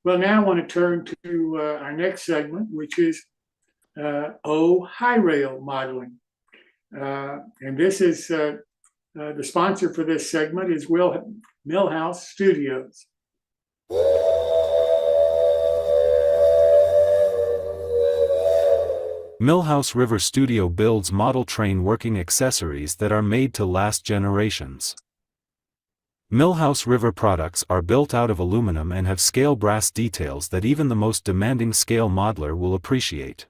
Well, now I want to turn to our next segment, which is high rail modeling. And this is the sponsor for this segment is Millhouse Studios. Millhouse River Studio builds model train working accessories that are made to last generations. Millhouse River products are built out of aluminum and have scale brass details that even the most demanding scale modeler will appreciate.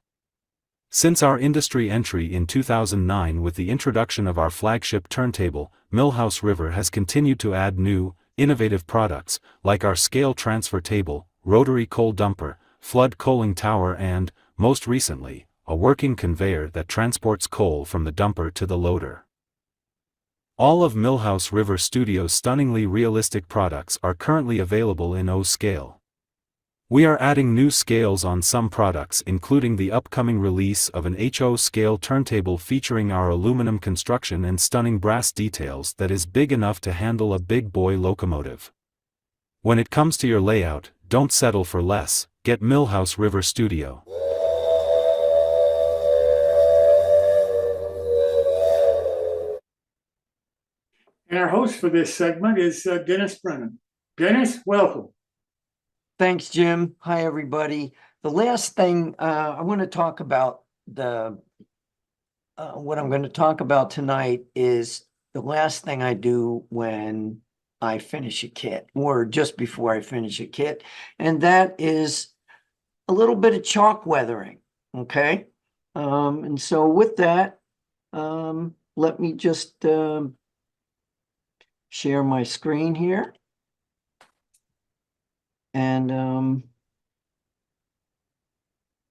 Since our industry entry in 2009 with the introduction of our flagship turntable, Millhouse River has continued to add new, innovative products, like our scale transfer table, rotary coal dumper, flood coaling tower and, most recently, a working conveyor that transports coal from the dumper to the loader. All of Millhouse River Studio's stunningly realistic products are currently available in O scale. We are adding new scales on some products, including the upcoming release of an HO scale turntable featuring our aluminum construction and stunning brass details that is big enough to handle a big boy locomotive. When it comes to your layout, don't settle for less, get Millhouse River Studio. And our host for this segment is Dennis Brennan. Dennis, welcome. Thanks, Jim. Hi, everybody. The last thing I want to talk about what I'm going to talk about tonight is the last thing I do when I finish a kit, or just before I finish a kit, and that is a little bit of chalk weathering. Okay, and so with that, let me just share my screen here. And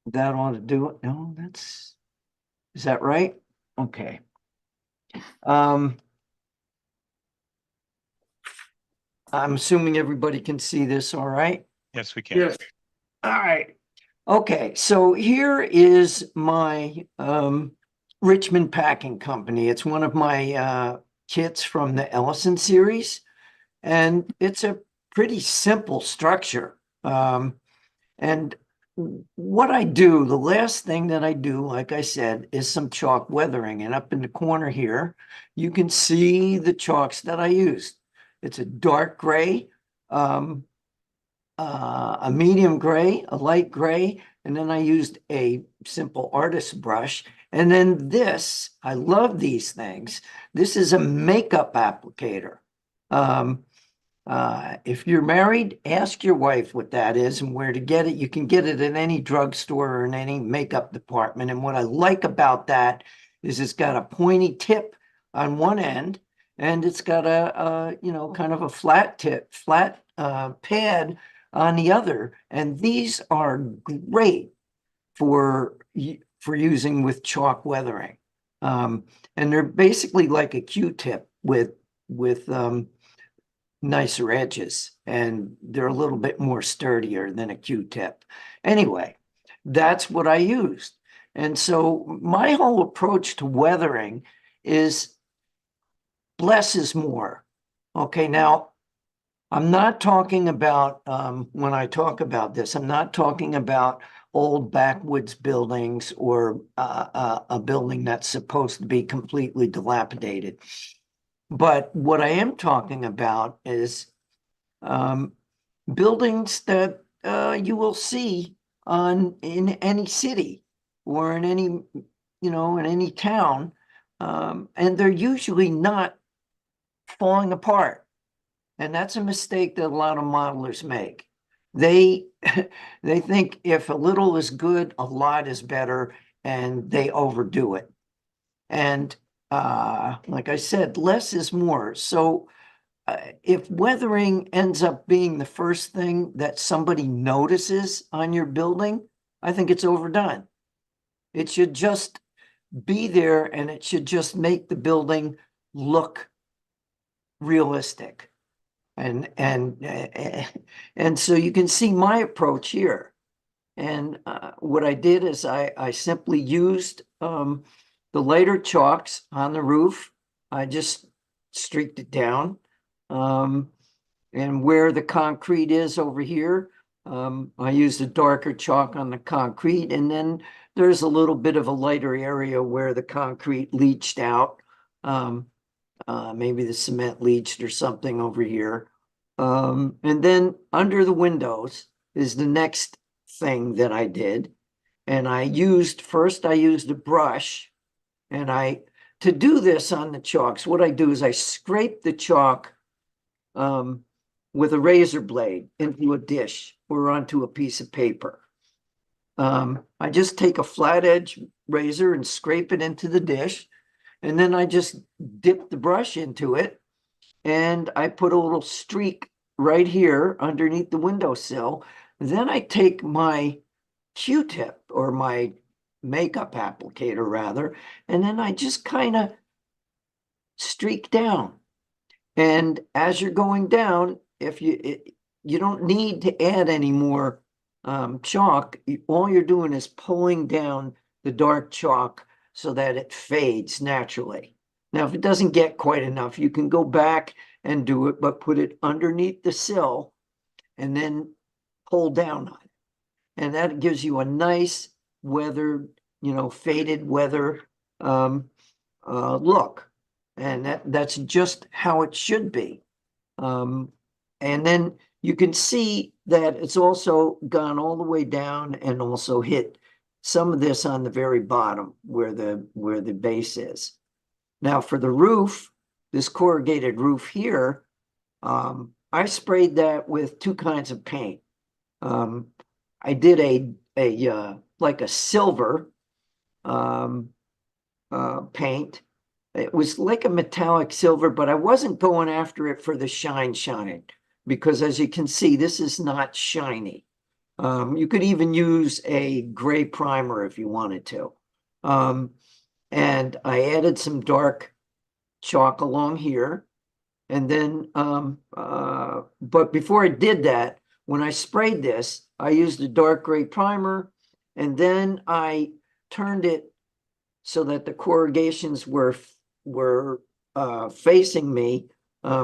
that ought to do it. No, is that right? Okay. I'm assuming everybody can see this all right? Yes, we can. Yes. All right. Okay, so here is my Richmond Packing Company. It's one of my kits from the Ellison series, and it's a pretty simple structure. And what I do, the last thing that I do, like I said, is some chalk weathering. And up in the corner here, you can see the chalks that I used. It's a dark gray, a medium gray, a light gray, and then I used a simple artist brush. And then this, I love these things. This is a makeup applicator. If you're married, ask your wife what that is and where to get it. You can get it at any drugstore or in any makeup department. And what I like about that is it's got a pointy tip on one end, and it's got a kind of a flat pad on the other. And these are great for using with chalk weathering. And they're basically like a Q-tip with nicer edges, and they're a little bit more sturdier than a Q-tip. Anyway, that's what I used. And so my whole approach to weathering is less is more. Okay, now I'm not talking about, when I talk about this, I'm not talking about old backwoods buildings or a building that's supposed to be completely dilapidated. But what I am talking about is buildings that you will see in any city or in any, in any town, and they're usually not falling apart. And that's a mistake that a lot of modelers make. They think if a little is good, a lot is better, and they overdo it. And like I said, less is more. So if weathering ends up being the first thing that somebody notices on your building, I think it's overdone. It should just be there, and it should just make the building look realistic. And so you can see my approach here. And what I did is I simply used the lighter chalks on the roof. I just streaked it down. And where the concrete is over here, I used a darker chalk on the concrete, and then there's a little bit of a lighter area where the concrete leached out. Maybe the cement leached or something over here. And then under the windows is the next thing that I did. And I used a brush, and to do this on the chalks, what I do is I scrape the chalk with a razor blade into a dish or onto a piece of paper. I just take a flat edge razor and scrape it into the dish, and then I just dip the brush into it, and I put a little streak right here underneath the windowsill. Then I take my Q-tip, or my makeup applicator rather, and then I just kind of streak down. And as you're going down, if you don't need to add any more chalk, all you're doing is pulling down the dark chalk so that it fades naturally. Now, if it doesn't get quite enough, you can go back and do it, but put it underneath the sill and then pull down on it. And that gives you a nice weathered, faded weather look. And that's just how it should be. And then you can see that it's also gone all the way down and also hit some of this on the very bottom where the base is. Now for the roof, this corrugated roof here, I sprayed that with two kinds of paint. I did like a silver paint. It was like a metallic silver, but I wasn't going after it for the shine, because as you can see, this is not shiny. You could even use a gray primer if you wanted to. And I added some dark chalk along here. And then, but before I did that, when I sprayed this, I used a dark gray primer, and then I turned it so that the corrugations were facing me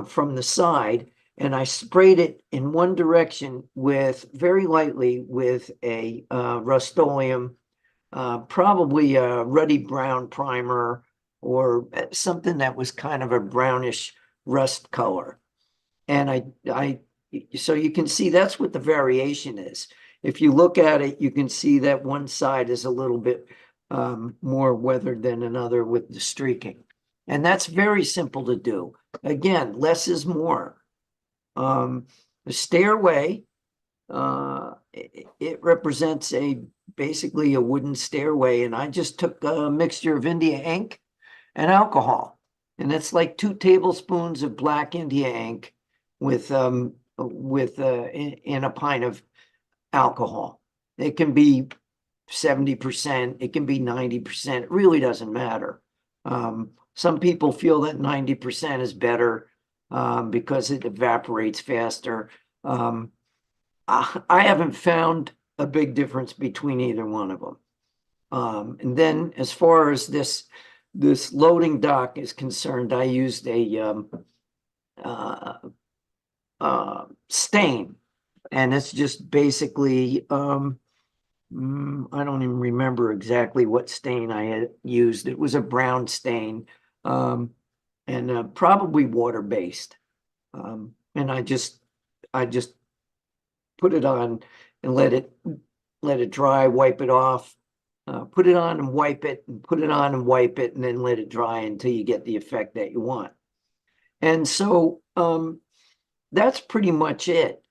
from the side, and I sprayed it in one direction very lightly with a Rust-Oleum, probably a ruddy brown primer, or something that was kind of a brownish rust color. And so you can see that's what the variation is. If you look at it, you can see that one side is a little bit more weathered than another with the streaking. And that's very simple to do. Again, less is more. The stairway, it represents basically a wooden stairway, and I just took a mixture of India ink and alcohol. And it's like 2 tablespoons of black India ink in a pint of alcohol. It can be 70%, it can be 90%, it really doesn't matter. Some people feel that 90% is better because it evaporates faster. I haven't found a big difference between either one of them. And then as far as this loading dock is concerned, I used a stain, and it's just basically I don't even remember exactly what stain I had used. It was a brown stain, and probably water-based. And I just put it on and let it dry, wipe it off, put it on and wipe it, and put it on and wipe it, and then let it dry until you get the effect that you want. And so that's pretty much it.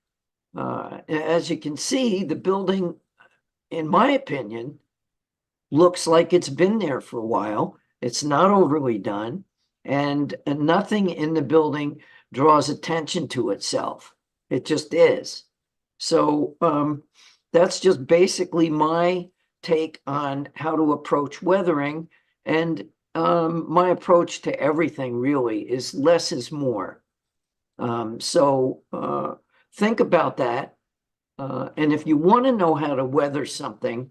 As you can see, the building, in my opinion, looks like it's been there for a while. It's not overly done, and nothing in the building draws attention to itself. It just is. So that's just basically my take on how to approach weathering, and my approach to everything really is less is more. So think about that. And if you want to know how to weather something,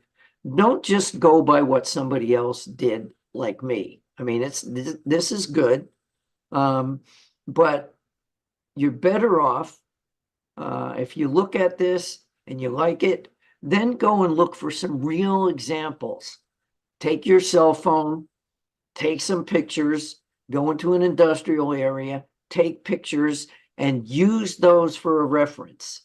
don't just go by what somebody else did like me. I mean, this is good, but you're better off if you look at this and you like it, then go and look for some real examples. Take your cell phone, take some pictures, go into an industrial area, take pictures, and use those for a reference.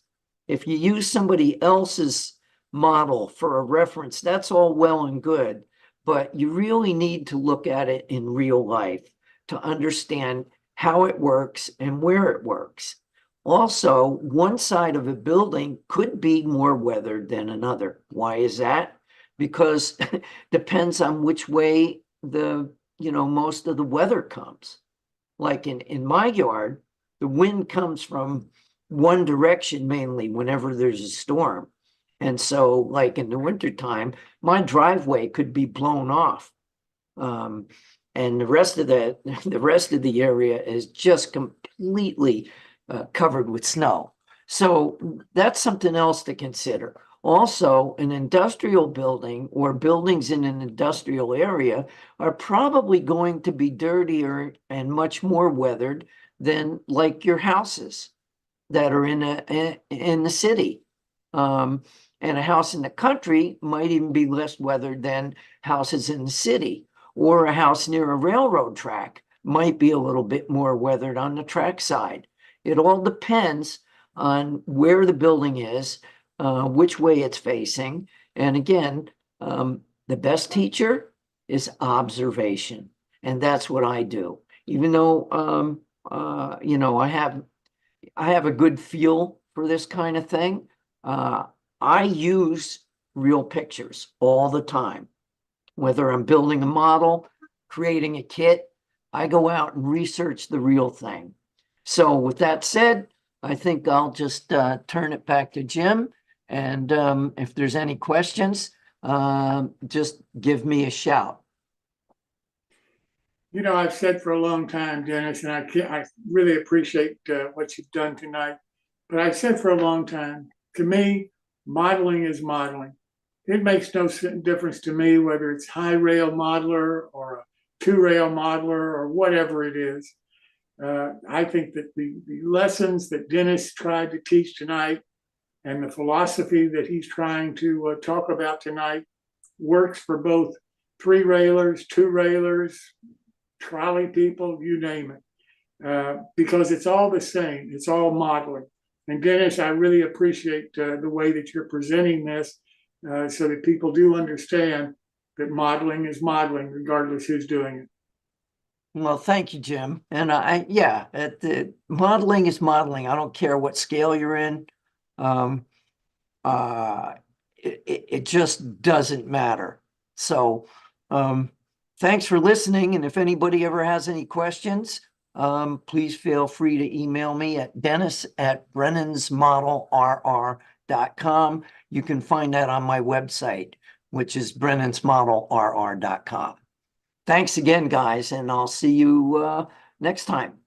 If you use somebody else's model for a reference, that's all well and good, but you really need to look at it in real life to understand how it works and where it works. Also, one side of a building could be more weathered than another. Why is that? Because depends on which way most of the weather comes. Like in my yard, the wind comes from one direction mainly whenever there's a storm. And so like in the wintertime, my driveway could be blown off. And the rest of the area is just completely covered with snow. So that's something else to consider. Also, an industrial building or buildings in an industrial area are probably going to be dirtier and much more weathered than like your houses that are in the city. And a house in the country might even be less weathered than houses in the city, or a house near a railroad track might be a little bit more weathered on the track side. It all depends on where the building is, which way it's facing. And again, the best teacher is observation. And that's what I do. Even though, I have a good feel for this kind of thing. I use real pictures all the time. Whether I'm building a model, creating a kit, I go out and research the real thing. So with that said, I think I'll just turn it back to Jim. And if there's any questions, just give me a shout. I've said for a long time, Dennis, and I really appreciate what you've done tonight. But I've said for a long time, to me, modeling is modeling. It makes no difference to me whether it's high rail modeler or a two rail modeler or whatever it is. I think that the lessons that Dennis tried to teach tonight and the philosophy that he's trying to talk about tonight works for both three railers, two railers, trolley people, you name it, because it's all the same. It's all modeling. And Dennis, I really appreciate the way that you're presenting this so that people do understand that modeling is modeling regardless who's doing it. Well, thank you, Jim. And the modeling is modeling. I don't care what scale you're in. It just doesn't matter. So, thanks for listening. And if anybody ever has any questions, please feel free to email me at dennis@brennansmodelrr.com. You can find that on my website, which is brennansmodelrr.com. Thanks again, guys, and I'll see you next time.